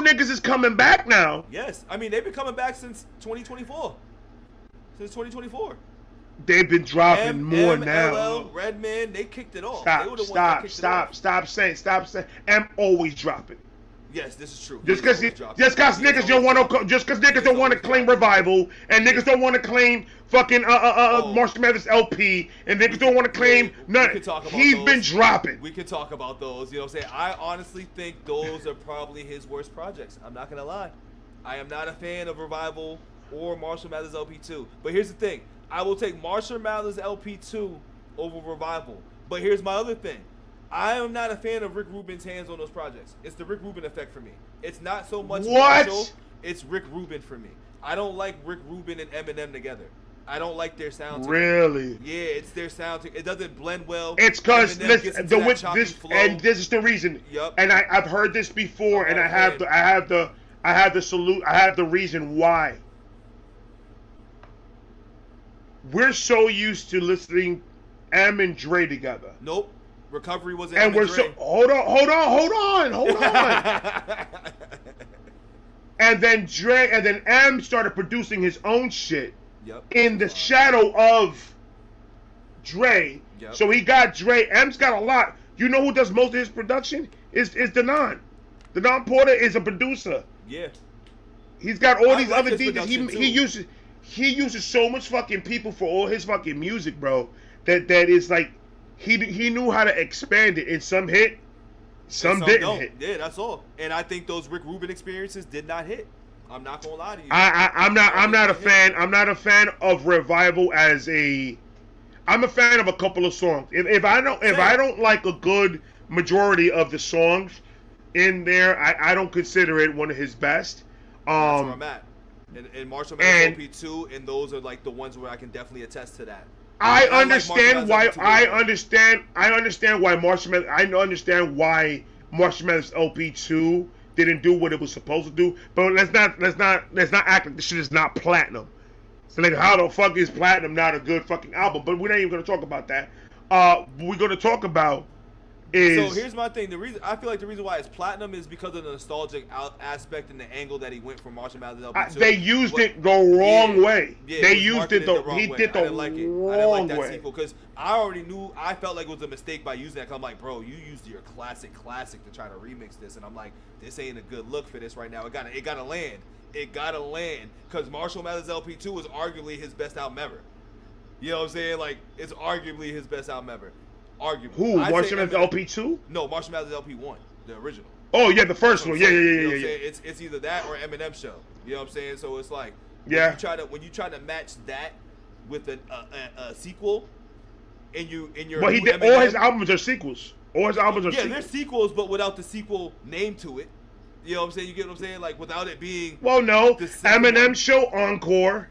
niggas is coming back now. Yes, I mean they've been coming back since 2024. Since 2024. They've been dropping more now. MLL, Redman, they kicked it off. Stop saying. M always dropping. Yes, this is true. Just because niggas don't want to, just because niggas don't want to claim Revival, and niggas don't want to claim fucking Marshall Mathers LP, and niggas don't want to claim none. He's been dropping. We can talk about those. You know what I'm saying? I honestly think those are probably his worst projects. I'm not gonna lie. I am not a fan of Revival or Marshall Mathers LP2. But here's the thing: I will take Marshall Mathers LP2 over Revival. But here's my other thing. I am not a fan of Rick Rubin's hands on those projects. It's the Rick Rubin effect for me. It's not so much Marshall, it's Rick Rubin for me. I don't like Rick Rubin and Eminem together. I don't like their sound. Really? Yeah, it's their sound. It doesn't blend well. It's because this is the reason. Yep. And I've heard this before, and I have the reason why. We're so used to listening M and Dre together. Nope. Recovery wasn't. And we're so hold on. And then M started producing his own shit. Yep. In the shadow of Dre. Yep. So he got Dre. M's got a lot. You know who does most of his production? Is Denon. Denon Porter is a producer. Yeah. He's got all these other DJs. He uses so much fucking people for all his fucking music, bro. That is like he knew how to expand it. And some hit, some didn't hit. Yeah, that's all. And I think those Rick Rubin experiences did not hit. I'm not gonna lie to you. I'm not a fan. I'm not a fan of Revival as a. I'm a fan of a couple of songs. If I don't like a good majority of the songs in there, I don't consider it one of his best. That's where I'm at. And Marshall Mathers LP2, and those are like the ones where I can definitely attest to that. I understand why Marshall Mathers LP2 didn't do what it was supposed to do, but let's not act like this shit is not platinum. So like, how the fuck is platinum not a good fucking album? But we're not even gonna talk about that. What we're gonna talk about is. So here's my thing. The reason I feel like the reason why it's platinum is because of the nostalgic aspect and the angle that he went from Marshall Mathers LP2. They used it the wrong way. Yeah, they used it the wrong he way. did the I didn't like it. wrong I didn't like that way. sequel because I already knew. I felt like it was a mistake by using that. Cause I'm like, bro, you used your classic to try to remix this, and I'm like, this ain't a good look for this right now. It gotta land. It gotta land because Marshall Mathers LP2 was arguably his best album ever. You know what I'm saying? Like, it's arguably his best album ever. Arguably. Who? Marshall Mathers LP2? No, Marshall Mathers LP1, the original. Oh yeah, the first one. Yeah. It's either that or Eminem Show. You know what I'm saying? So it's like, when you try to match that with a sequel, and you're. But he did. All his albums are sequels. All his albums are sequels. Yeah, they're sequels, but without the sequel name to it. You know what I'm saying? You get what I'm saying? Like without it being. Well, no. Eminem Show, Encore.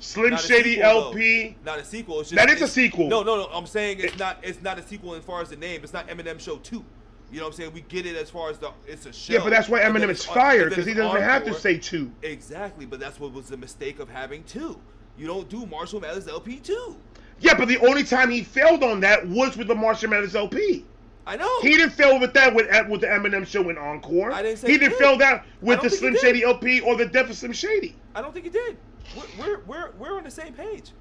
Slim Shady sequel, LP. Not a sequel. It's just, that is a sequel. No. I'm saying it's not a sequel as far as the name. It's not Eminem Show 2. You know what I'm saying? We get it as far as it's a show. Yeah, but that's why Eminem is fired, because he doesn't have to say 2. Exactly, but that's what was the mistake of having 2. You don't do Marshall Mathers LP 2. Yeah, but the only time he failed on that was with the Marshall Mathers LP. I know. He didn't fail with that with the Eminem Show in Encore. I didn't say he didn't fail that with the Slim Shady LP or the Death of Slim Shady. I don't think he did. We're on the same page.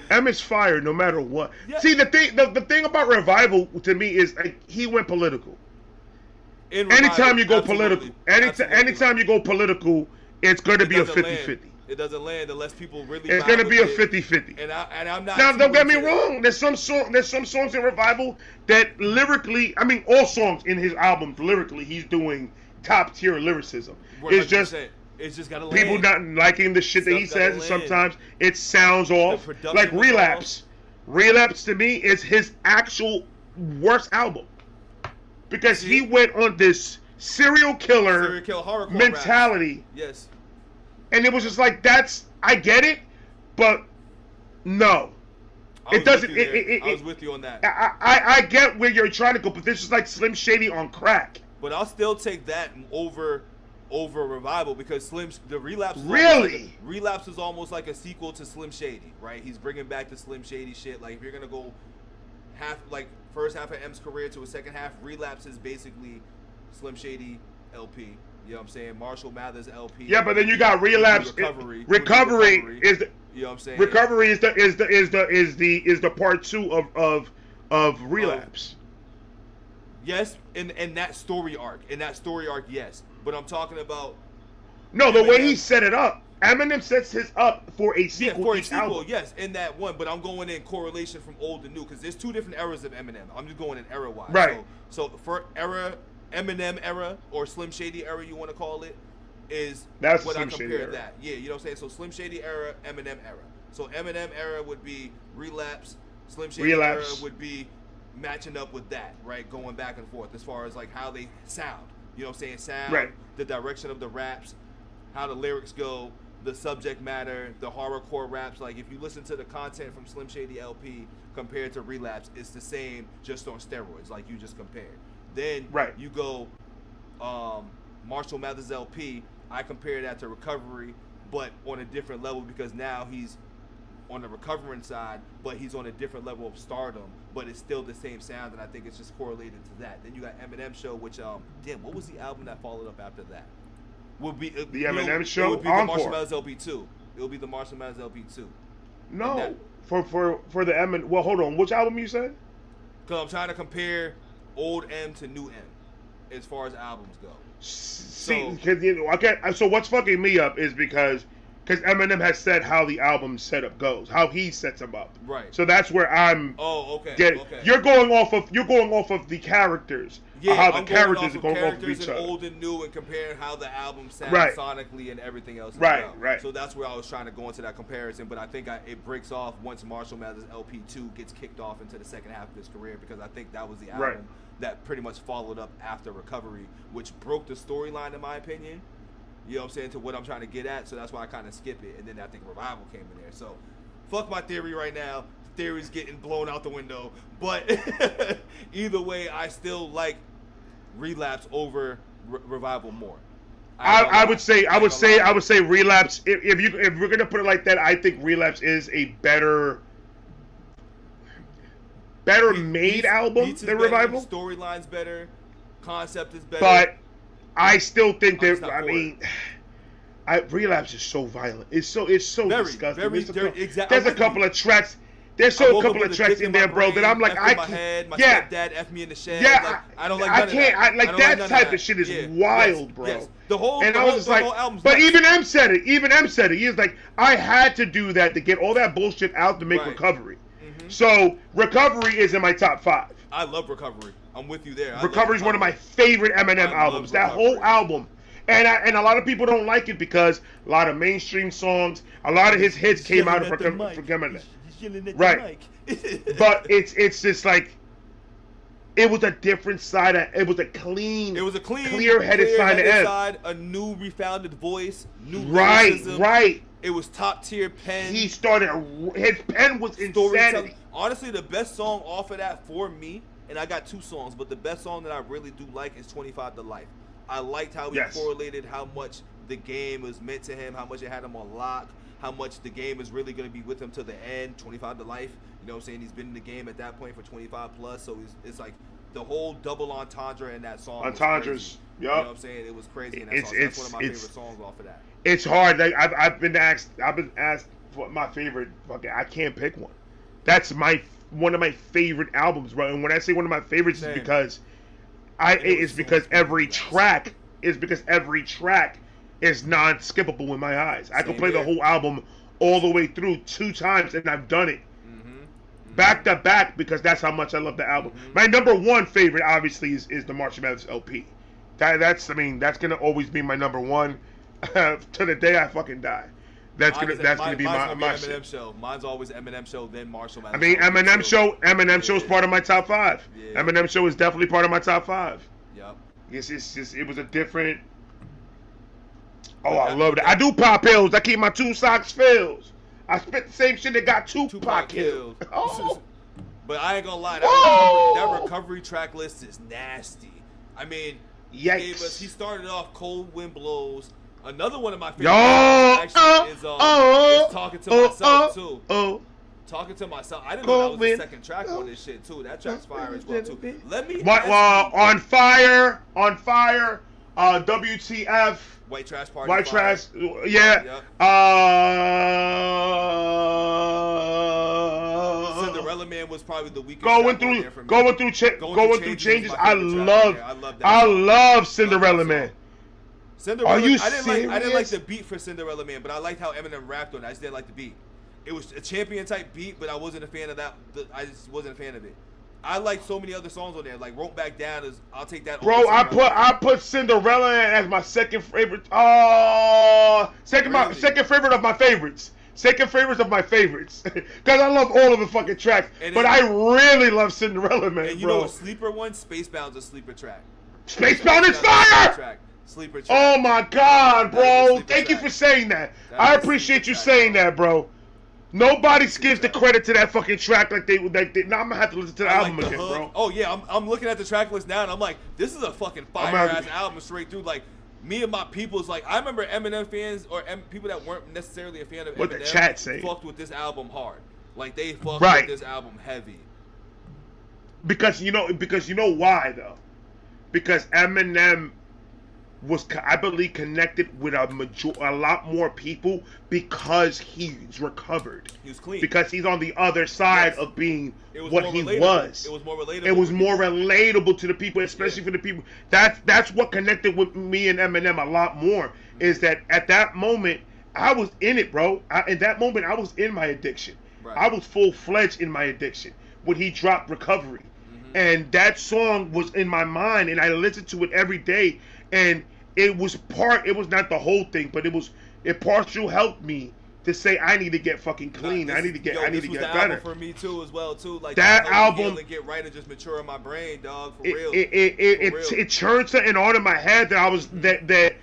M is fired no matter what. Yeah. See, the thing about Revival to me is like, he went political. Anytime you go political, anytime you go political, it's going to be a 50-50. It doesn't land unless people really. It's going to be a 50-50. And I'm not. Now, don't get me wrong. There's some songs in Revival that lyrically, I mean, all songs in his albums lyrically, he's doing top tier lyricism. 100%. It's just gotta land. People not liking the shit that he says, and sometimes it sounds off. Like Relapse. Relapse to me is his actual worst album, because he went on this serial killer horrorcore mentality. Rap. Yes. And it was just like, I get it, but no. It doesn't. I was with you on that. I get where you're trying to go, but this is like Slim Shady on crack. But I'll still take that over Revival, because the Relapse. Really? Relapse is almost like a sequel to Slim Shady, right? He's bringing back the Slim Shady shit. Like, if you're gonna go first half of M's career to a second half. Relapse is basically Slim Shady LP. You know what I'm saying? Marshall Mathers LP. Yeah, but then you got Relapse. Recovery is the. You know what I'm saying? Recovery is the part 2 of Relapse. Yes, in that story arc. Yes. But I'm talking about. No, the way he set it up. Eminem sets his up for a sequel. Yeah, for a sequel, yes, in that one. But I'm going in correlation from old to new because there's 2 different eras of Eminem. I'm just going in era-wise. Right. So for era, Eminem era, or Slim Shady era, you want to call it, is that's what Slim I compare Shady that. Yeah, you know what I'm saying? So Slim Shady era, Eminem era. So Eminem era would be Relapse. Slim Shady era would be matching up with that, right? Going back and forth as far as like how they sound. You know what I'm saying? Sound, right. The direction of the raps, how the lyrics go, the subject matter, the horrorcore raps. Like if you listen to the content from Slim Shady LP compared to Relapse, it's the same, just on steroids, like you just compared. Then you go Marshall Mathers LP. I compare that to Recovery, but on a different level because now he's on the recovering side, but he's on a different level of stardom, but it's still the same sound, and I think it's just correlated to that. Then you got Eminem Show, which what was the album that followed up after that? Would be the Eminem Show. It would be Encore. the Marshall Mathers LP 2. It would be the Marshall Mathers LP 2. No, for the Eminem. Well, hold on. Which album you said? Because I'm trying to compare old M to new M, as far as albums go. See, so what's fucking me up is because Eminem has said how the album setup goes, how he sets them up. Right. So that's where I'm. Oh, okay. Okay. You're going off of the characters. Yeah, how I'm the characters are going off of characters each and other. old and new, and comparing how the album sounds sonically and everything else. Right. So that's where I was trying to go into that comparison, but I think it breaks off once Marshall Mathers LP 2 gets kicked off into the second half of his career, because I think that was the album that pretty much followed up after Recovery, which broke the storyline in my opinion. You know what I'm saying, to what I'm trying to get at, so that's why I kind of skip it, and then I think Revival came in there. So, fuck my theory right now. The theory's getting blown out the window, but either way, I still like Relapse over Revival more. I would say Relapse. If we're gonna put it like that, I think Relapse is a better made album than Revival. Storyline's better, concept is better, but I still think that. I mean, Relapse is so violent. It's so disgusting. There's a couple of tracks. There's a couple of tracks in there, bro, that I'm like, my stepdad F me in the shed. Yeah, like, I don't like. I can't. That type of shit is wild, bro. Yes. The whole album's but nuts. even M said it. He was like, I had to do that to get all that bullshit out to make Recovery. Mm-hmm. So Recovery is in my top 5. I love Recovery. I'm with you there. Recovery is one of my favorite Eminem albums. That whole album. And a lot of people don't like it because a lot of mainstream songs, a lot of his hits came out of Recovery. Right. But it's just like, it was a different side. It was a clear-headed side. A new refounded voice. New lyricism. Right. It was top-tier pen. His pen was insanity. Honestly, the best song off of that for me, and I got 2 songs, but the best song that I really do like is 25 to Life. I liked how he correlated how much the game was meant to him, how much it had him on lock, how much the game is really going to be with him to the end, 25 to Life. You know what I'm saying? He's been in the game at that point for 25 plus, so it's like the whole double entendre in that song. Entendres, you know what I'm saying? It was crazy in that song. That's one of my favorite songs off of that. It's hard. Like, I've been asked what my favorite. I can't pick one. That's one of my favorite albums, bro. And when I say one of my favorites, it's because every track is non-skippable in my eyes. I can play the whole album all the way through 2 times, and I've done it back to back because that's how much I love the album. My number 1 favorite, obviously, is the Marshall Mathers LP. That's gonna always be my number 1 to the day I fucking die. That's gonna be my Eminem Show. Mine's always Eminem Show, then Marshall Mathers. I mean, Eminem Show is part of my top 5. Yeah. Eminem Show is definitely part of my top 5. Yep. It was a different. Oh, I love that. I do pop pills. I keep my 2 socks filled. I spit the same shit that got Tupac killed. Oh. But I ain't gonna lie, that recovery track list is nasty. I mean, he started off Cold Wind Blows. Another one of my favorite actually is Talking to Myself too. Talking to myself. I didn't know that was the second track on this shit too. That track's fire as well too. Let me. On fire. WTF. White trash party. White fire. trash. Yeah. Yep. Cinderella Man was probably the weakest. Going through changes. I love Cinderella Man. Cinderella. Are you serious? serious? I didn't like the beat for Cinderella Man, but I liked how Eminem rapped on it. I just didn't like the beat. It was a champion type beat, but I wasn't a fan of that. I just wasn't a fan of it. I like so many other songs on there. Like Rope Back Down is. I'll take that. Bro, I put Cinderella as my second favorite. Second favorite of my favorites. Second favorites of my favorites. Because I love all of the fucking tracks. But I really love Cinderella Man. And you know a sleeper one? Spacebound's a sleeper track. Spacebound is fire. Sleeper track. Oh my God, bro! Thank you for saying that. I appreciate you saying that, bro. Nobody gives the credit to that fucking track like they. Now I'm gonna have to listen to the album again, bro. Oh yeah, I'm looking at the track list now and I'm like, this is a fucking fire ass album straight through. Like me and my people's like, I remember Eminem fans or people that weren't necessarily a fan of what Eminem. The chat say? Fucked with this album hard. Like they fucked with this album heavy. Because you know why though? Because Eminem was, I believe, connected with a lot more people because he's recovered. He was clean. Because he's on the other side of being what he was. It was more relatable. It was more relatable to the people, especially for the people. That's what connected with me and Eminem a lot more. Is that at that moment I was in it, bro. In that moment I was in my addiction. Right. I was full-fledged in my addiction when he dropped Recovery. And that song was in my mind, and I listened to it every day. And it was not the whole thing, but it partially helped me to say I need to get fucking clean. I need to get better. For me too, as well too. Like that album, to get right and just mature in my brain, dog. For real. It turned something on in my head that I was that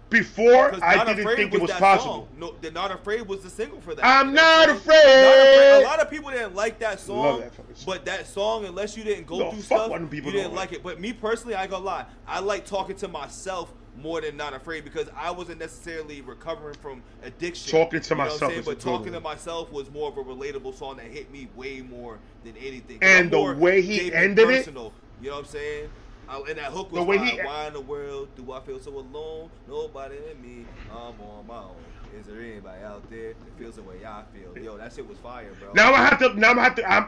before I didn't think it was possible. No, the Not Afraid was the single for that. I'm not afraid. A lot of people didn't like that song, but that song, unless you didn't go through stuff, you didn't like it. But me personally, I ain't gonna lie, I like Talking to Myself more than Not Afraid because I wasn't necessarily recovering from addiction. Talking to myself, but Talking to Myself was more of a relatable song that hit me way more than anything. And the way he ended it, you know what I'm saying? And that hook was why in the world do I feel so alone? Nobody in me. I'm on my own. Is there anybody out there that feels the way I feel? Yo, that shit was fire, bro. I'm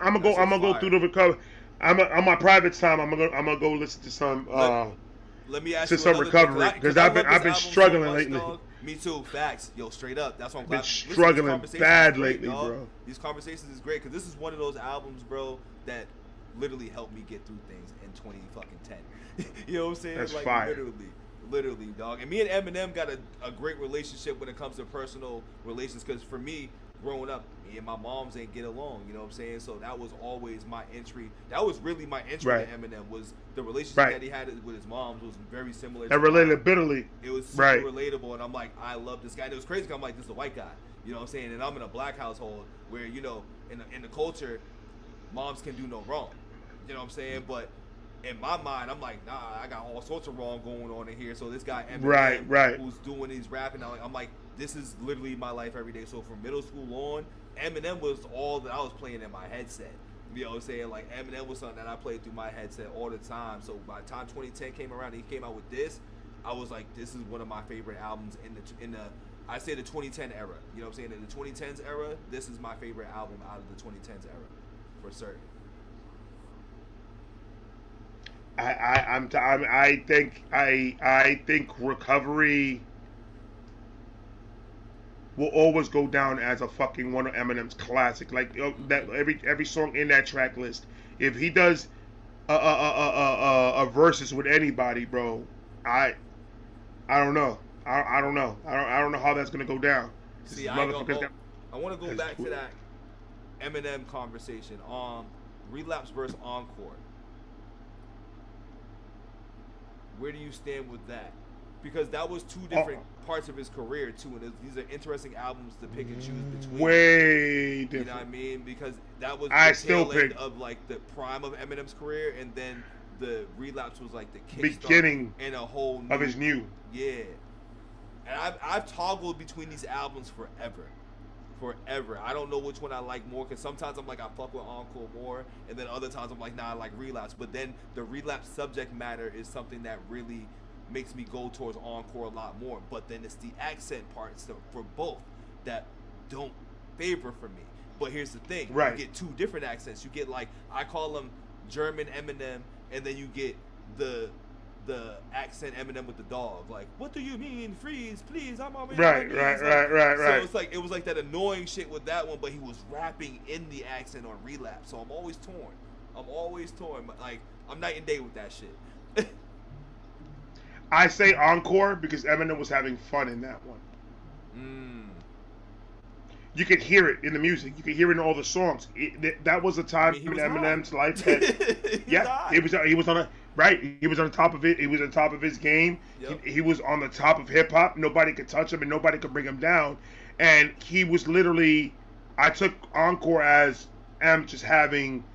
gonna go through the recovery. On my private time. I'm gonna go listen to some. Let me ask you some recovery because I've been struggling so lately. Dog. Me too. Facts. Yo, straight up. That's what I'm glad. Been struggling bad lately, bro. These conversations is great because this is one of those albums, bro, that literally helped me get through things in 2010. You know what I'm saying? That's like fire. Literally, dog. And me and Eminem got a great relationship when it comes to personal relations because for me, growing up, me and my moms ain't get along. You know what I'm saying? So that was always my entry. That was really my entry to Eminem was the relationship that he had with his moms was very similar. That related bitterly. It was super relatable, and I'm like, I love this guy. And it was crazy because I'm like, this is a white guy. You know what I'm saying? And I'm in a black household where, you know, in the culture, moms can do no wrong. You know what I'm saying? But in my mind, I'm like, nah, I got all sorts of wrong going on in here. So this guy Eminem, who's doing these rapping, I'm like, this is literally my life every day. So from middle school on, Eminem was all that I was playing in my headset. You know what I'm saying? Like Eminem was something that I played through my headset all the time. So by the time 2010 came around, and he came out with this, I was like, this is one of my favorite albums in the I say the 2010 era. You know what I'm saying? In the 2010s era, this is my favorite album out of the 2010s era, for certain. I think Recovery will always go down as a fucking one of Eminem's classic. Like that every song in that track list. If he does a versus with anybody, bro, I don't know. I don't know. I don't know how that's gonna go down. See, I want to go back to that Eminem conversation. Relapse versus Encore. Where do you stand with that? Because that was two different parts of his career too, and these are interesting albums to pick and choose between. Way different. You know what I mean? Because that was the tail end of like the prime of Eminem's career, and then the Relapse was like the beginning and a whole new, of his new. Yeah. And I've toggled between these albums forever. forever. I don't know which one I like more, because sometimes I'm like, I fuck with Encore more, and then other times I'm like, nah, I like Relapse. But then the Relapse subject matter is something that really makes me go towards Encore a lot more. But then it's the accent parts for both that don't favor for me. But here's the thing, right. You get two different accents. You get, like, I call them German Eminem, and then you get the accent Eminem with the dog, like, what do you mean, freeze, please, I'm already right. So it's like, it was like that annoying shit with that one, but he was rapping in the accent on Relapse, so I'm always torn. But like, I'm night and day with that shit. I say Encore because Eminem was having fun in that one. You could hear it in the music. You could hear it in all the songs. That was a time in Eminem's life that, he was on a. Right, he was on top of it. He was on top of his game. Yep. He was on the top of hip hop. Nobody could touch him, and nobody could bring him down. And he was literally, I took Encore as M just having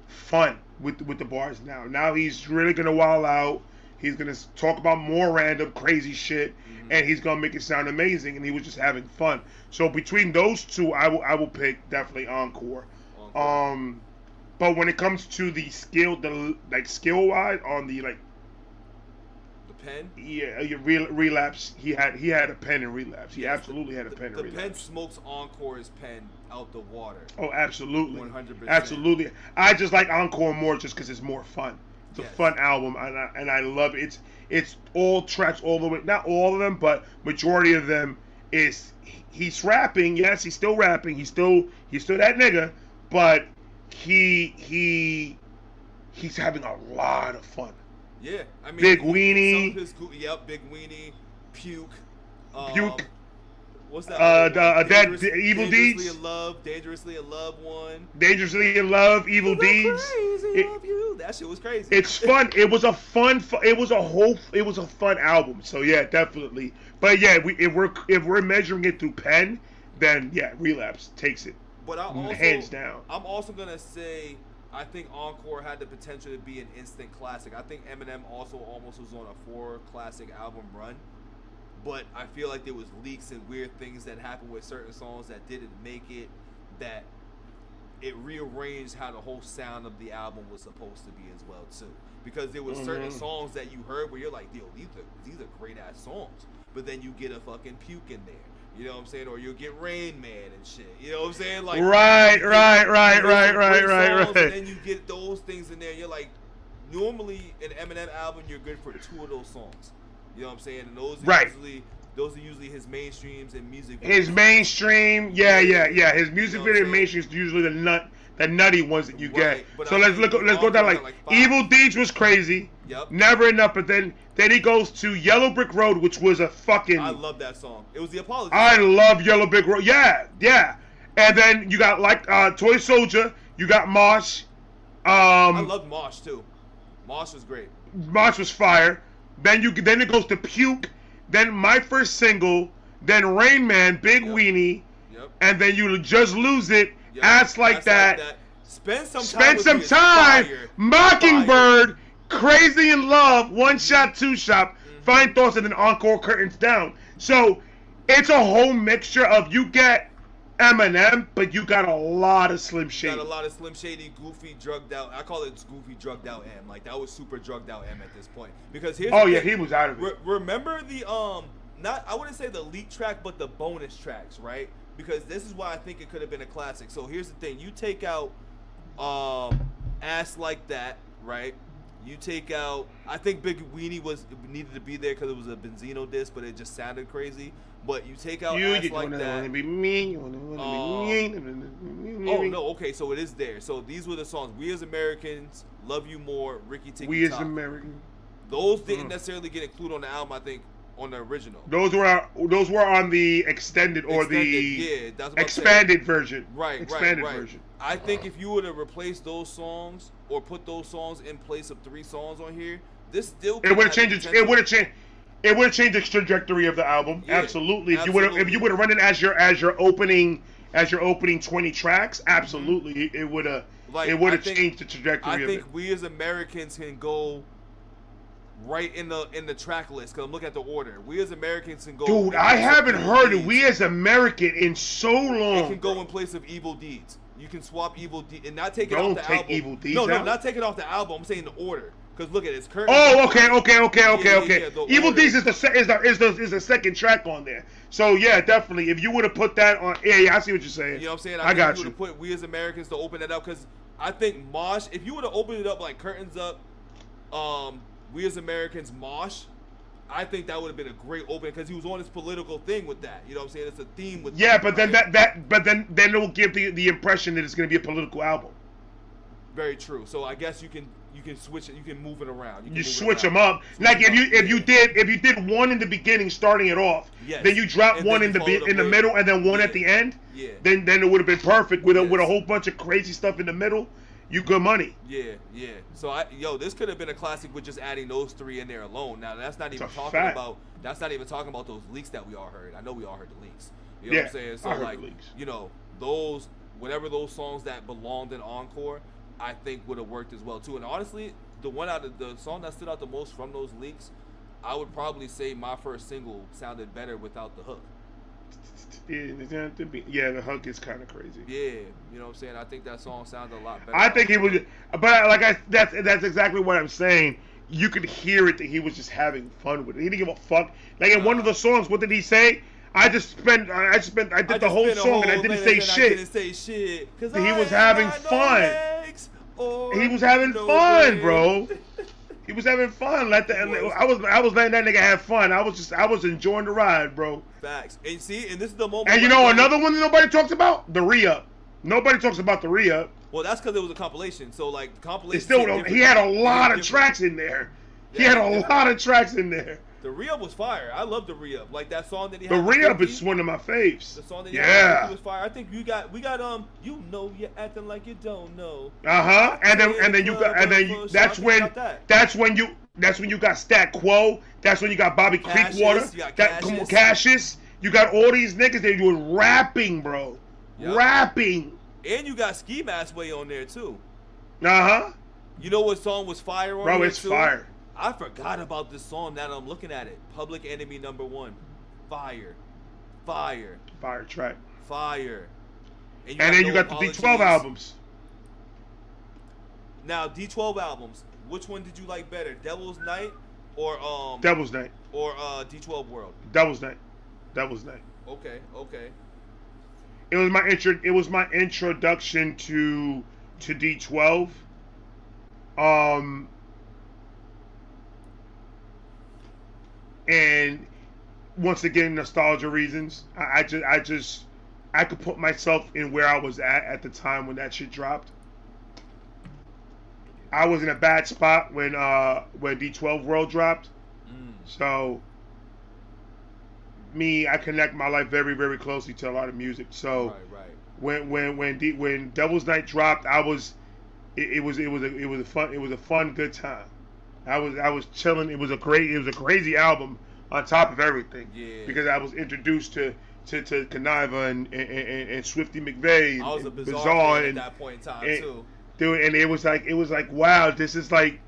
fun with the bars now. Now he's really gonna wild out. He's gonna talk about more random crazy shit, and he's gonna make it sound amazing. And he was just having fun. So between those two, I will pick definitely Encore. But when it comes to the skill, skill wise on the the pen, Relapse, he had a pen in Relapse. He absolutely had a pen in Relapse. The pen smokes Encore's pen out the water. Oh, absolutely, 100%. Absolutely. I just like Encore more just because it's more fun. It's a fun album, and I love it. It's all tracks all the way. Not all of them, but majority of them is he's rapping. Yes, he's still rapping. He's still that nigga, but he's having a lot of fun. Yeah, I mean, Big Weenie. Big Weenie, Puke. What's that? Evil Deeds. Dangerously in Love one. Dangerously in Love, Evil Deeds. Love you. That shit was crazy. It's fun. It was a fun. It was a fun album. So yeah, definitely. But yeah, if we're measuring it through pen, then yeah, Relapse takes it. But hands down. I'm also gonna say I think Encore had the potential to be an instant classic. I think Eminem also almost was on a 4 classic album run, but I feel like there was leaks and weird things that happened with certain songs that didn't make it. That it rearranged how the whole sound of the album was supposed to be as well too. Because there was certain songs that you heard where you're like, yo, these are great ass songs, but then you get a fucking Puke in there. You know what I'm saying? Or you'll get Rain Man and shit. You know what I'm saying? Like right. And then you get those things in there. You're like, normally an Eminem album, you're good for 2 of those songs. You know what I'm saying? And those are usually his mainstreams and music videos. His mainstream, yeah. His music video and mainstream is usually the nutty ones that you get. But so let's go down like Evil Deeds was crazy. Yep. Never Enough, but then he goes to Yellow Brick Road, which was a fucking. I love that song. It was the apology. I love Yellow Brick Road. Yeah. And then you got Toy Soldier. You got Mosh. I loved Mosh too. Mosh was great. Mosh was fire. Then it goes to Puke. Then My First Single. Then Rain Man, Big Weenie. Yep. And then You Just Lose It. Yep. Ass Like That. Spend some time. Mockingbird. Crazy in Love, One Shot, Two Shot, Fine Thoughts, and then Encore, Curtains Down. So it's a whole mixture of you get Eminem, but you got a lot of Slim Shady. Got a lot of Slim Shady, goofy, drugged out. I call it goofy, drugged out M. Like that was super drugged out M at this point. Because here's he was out of it. Remember the I wouldn't say the lead track, but the bonus tracks, right? Because this is why I think it could have been a classic. So here's the thing: you take out Ass Like That, right? You take out, I think Big Weenie needed to be there because it was a Benzino disc, but it just sounded crazy. But you take out Ass Like That. Oh no, okay, so it is there. So these were the songs: We As Americans, Love You More, Ricky Tikki We Tok. As Americans. Those didn't necessarily get included on the album. I think on the original. Those were on the extended expanded version. Right. Version. I think if you would have replaced those songs or put those songs in place of 3 songs on here, this still it would have changed. It would have changed. It would have changed the trajectory of the album. Yeah, absolutely. If you would have run it as your opening 20 tracks, absolutely, it would have changed the trajectory. I think We As Americans can go right in the track list because I'm looking at the order. We as Americans can go. Dude, I haven't heard it. We as American in so long. It can go in place of Evil Deeds. You can swap Evil Deeds and not take it Don't off the take album. Evil Deeds No, out? not take it off the album. I'm saying the order. Because look at it, it's current. Oh, okay. Yeah, Evil order. Deeds is the second track on there. So yeah, definitely. If you would have put that on, yeah, I see what you're saying. You know what I'm saying? I got you. Would have put We as Americans to open that up because I think Mosh. If you would have opened it up like Curtains Up, We as Americans Mosh, I think that would have been a great opening because he was on his political thing with that. You know what I'm saying? It's a theme with. Yeah, that, but right? then it will give the impression that it's going to be a political album. Very true. So I guess you can switch it. You can move it around. You switch them up. Like if you did one in the beginning, starting it off, yes. Then you drop and one then in the middle, and then one at the end. Yeah. Then it would have been perfect with a whole bunch of crazy stuff in the middle. You good money. Yeah. So this could have been a classic with just adding those three in there alone. Now that's not even talking about. That's not even talking about those leaks that we all heard. I know we all heard the leaks. You know what I'm saying? So like, those whatever those songs that belonged in Encore, I think would have worked as well too. And honestly, the song that stood out the most from those leaks, I would probably say My First Single sounded better without the hook. Yeah, the hook is kind of crazy. Yeah, you know what I'm saying? I think that song sounded a lot better. I think he was, but that's exactly what I'm saying. You could hear it that he was just having fun with it. He didn't give a fuck. Like in one of the songs, what did he say? I did the whole song and I didn't say shit. I didn't say shit. He was having fun. He was having fun, bro. He was having fun. I was letting that nigga have fun. I was enjoying the ride, bro. Facts. And see, and this is the moment. And you know another one that nobody talks about? The re-up. Nobody talks about the re-up. Well, that's because it was a compilation. So like the compilation. He had a lot of tracks in there. He had a lot of tracks in there. The re-up was fire. I love the re-up. Like that song that he had. The re-up is one of my faves. The song that he had was fire. I think we got you know you're acting like you don't know. And then that's when you got Stat Quo. That's when you got Bobby Creekwater. Cassius. You got all these niggas that were rapping, bro. Yep. Rapping. And you got Ski Mask Way on there too. You know what song was fire on there? Bro, it's fire. I forgot about this song now that I'm looking at it. Public Enemy #1. Fire. Fire track. Fire. And then you got the D12 albums. Now, D12 albums. Which one did you like better? Devil's Night or Devil's Night. Or D12 World? Devil's Night. Okay. It was my introduction to D12. And once again, nostalgia reasons. I could put myself in where I was at the time when that shit dropped. I was in a bad spot when D12 World dropped. So I connect my life very, very closely to a lot of music. So right. when Devil's Night dropped, it was a fun, good time. I was chilling. It was a crazy album on top of everything. Yeah. Because I was introduced to Kaniva and Swifty McVeigh. I was a bizarre fan at that point in time too. Dude, and it was like wow, this is like,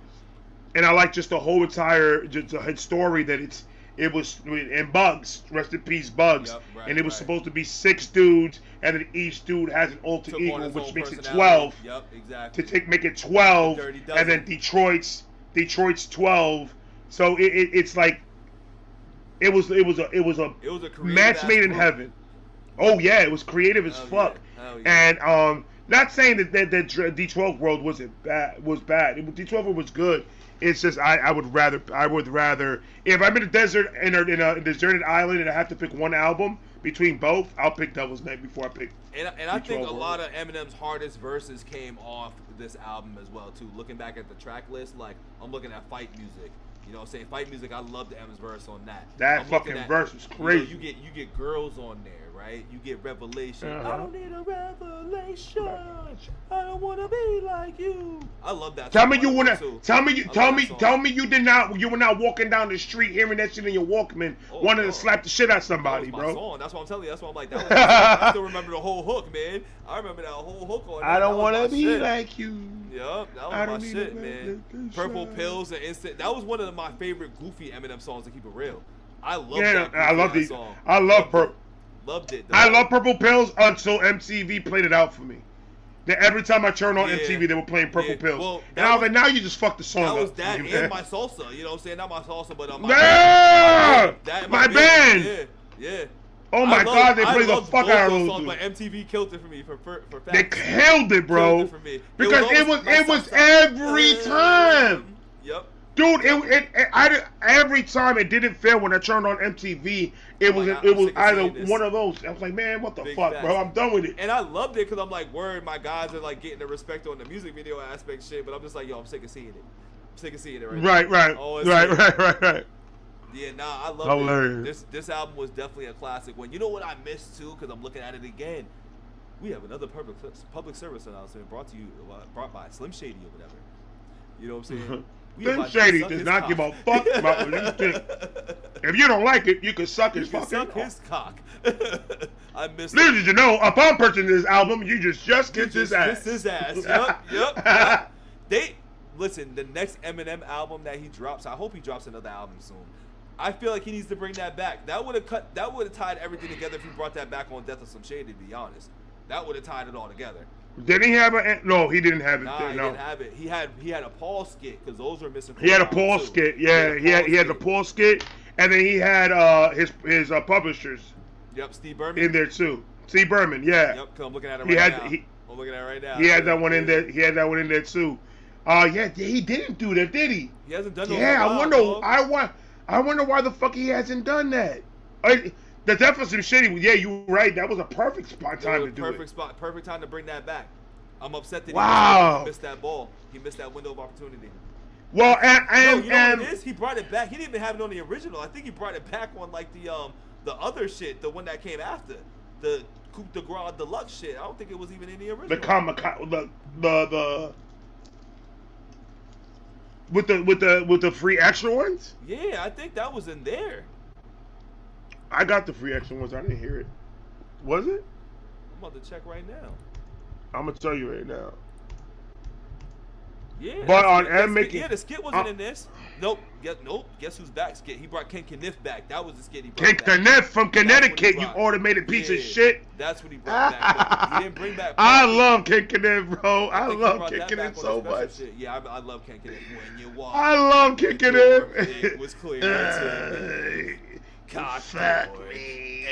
and I like just the whole entire story that it was, and Bugs, rest in peace, Bugs. Yep, right, and it was supposed to be 6 dudes, and then each dude has an alter ego, which makes it 12. Yep, exactly. Make it 12, and then Detroit's 12. So it's like it was a match made in heaven. Oh yeah, it was creative as fuck. Yeah. And not saying that D12 World was bad. D12 World was good. It's just I would rather if I'm in a desert in a deserted island and I have to pick one album between both, I'll pick Devil's Night before I pick. And I think a lot of Eminem's hardest verses came off this album as well too. Looking back at the track list, like I'm looking at Fight Music. You know what I'm saying? Fight Music, I loved Eminem's verse on that. That fucking verse was crazy. You get girls on there, right? You get Revelation. Uh-huh. I don't need a revelation. I don't want to be like you. I love that. Tell me you wanna. Tell me you did not. You were not walking down the street hearing that shit in your Walkman, wanting to slap the shit out somebody, that was my bro. song. That's what I'm telling you. That's why I'm like, that was my song. I still remember the whole hook, man. I remember that whole hook on. I don't want to be like you. Yup, that was my shit, man. Purple Pills and Instant. That was one of my favorite goofy Eminem songs, to keep it real. I love that. I love these. Song. I love Purple. Loved it. I love Purple Pills until MTV played it out for me. Then every time I turned on MTV, they were playing Purple Pills. Well, and I was like, now you just fucked the song up. That was that and my salsa. You know what I'm saying? Not my salsa, but my band. Yeah. Oh my God, they played the fuck out of those songs, but MTV killed it for me for facts. They killed it, bro. Killed it for me. Because it was every time. Yep. Dude, every time it didn't fail when I turned on MTV. It was either one of those. I was like, man, what the fuck, bro? I'm done with it. And I loved it because I'm like, word, my guys are like getting the respect on the music video aspect shit. But I'm just like, yo, I'm sick of seeing it. I'm sick of seeing it right Right. Yeah, nah, I love it. This album was definitely a classic one. You know what I missed too? Because I'm looking at it again. We have another public service announcement brought by Slim Shady or whatever. You know what I'm saying? Slim Shady does not give a fuck about what you think. If you don't like it, you can suck his fucking cock. I missed Little did you know, upon purchasing this album, you just kiss his ass. Kiss his ass. Yep. Listen, the next Eminem album that he drops, I hope he drops another album soon. I feel like he needs to bring that back. That would have tied everything together if he brought that back on Death of Some Shady, to be honest. That would have tied it all together. Did he have no, he didn't have it. Nah, he didn't have it. He had a Paul skit because those were missing. He had a Paul skit. Yeah, he had the Paul skit, and then he had his publishers. Yep, Steve Berman in there too. Steve Berman, yeah. Yep, cause I'm looking at it right now. I'm looking at it right now. He had that one in there. He had that one in there too. Yeah, he didn't do that, did he? He hasn't done that. Yeah, I wonder why the fuck he hasn't done that. The Death of Some Shady, yeah, you were right. That was a perfect time to do it. Perfect time to bring that back. I'm upset that he missed that ball. He missed that window of opportunity. Well, you know what it is? He brought it back. He didn't even have it on the original. I think he brought it back on like the other shit, the one that came after, the Coupe de Gras Deluxe shit. I don't think it was even in the original. With the free extra ones? Yeah, I think that was in there. I got the free extra ones. I didn't hear it. Was it? I'm about to check right now. I'm gonna tell you right now. Yeah. But on M making. Yeah, the skit wasn't in this. Nope. Guess who's back? Skit. He brought Ken Kniff back. That was the skit he brought back. Ken Kniff from Connecticut, you automated piece of shit. That's what he brought back. He didn't bring back. I love Ken Kniff, bro. I love Ken Kniff so much. Yeah, I love Ken Kniff. When you walk. I love Ken Kniff. It was clear to fuck me.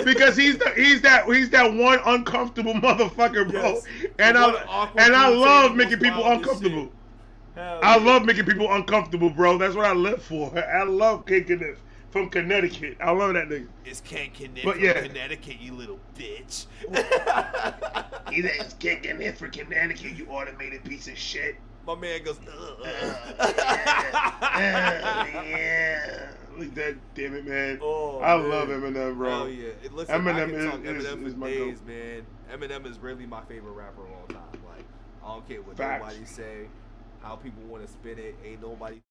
Because he's that one uncomfortable motherfucker, bro. Yes. And I love making people uncomfortable. I love making people uncomfortable, bro. That's what I live for. I love Ken Kniff from Connecticut. I love that nigga. It's Ken Kniff from Connecticut, you little bitch. It's Ken Kniff from Connecticut, you automated piece of shit. My man goes, yeah. Look that, damn it, man. I love Eminem, bro. Oh yeah. Listen, Eminem is for days, man. Eminem is really my favorite rapper of all time. Like, I don't care what nobody say, how people want to spin it. Ain't nobody.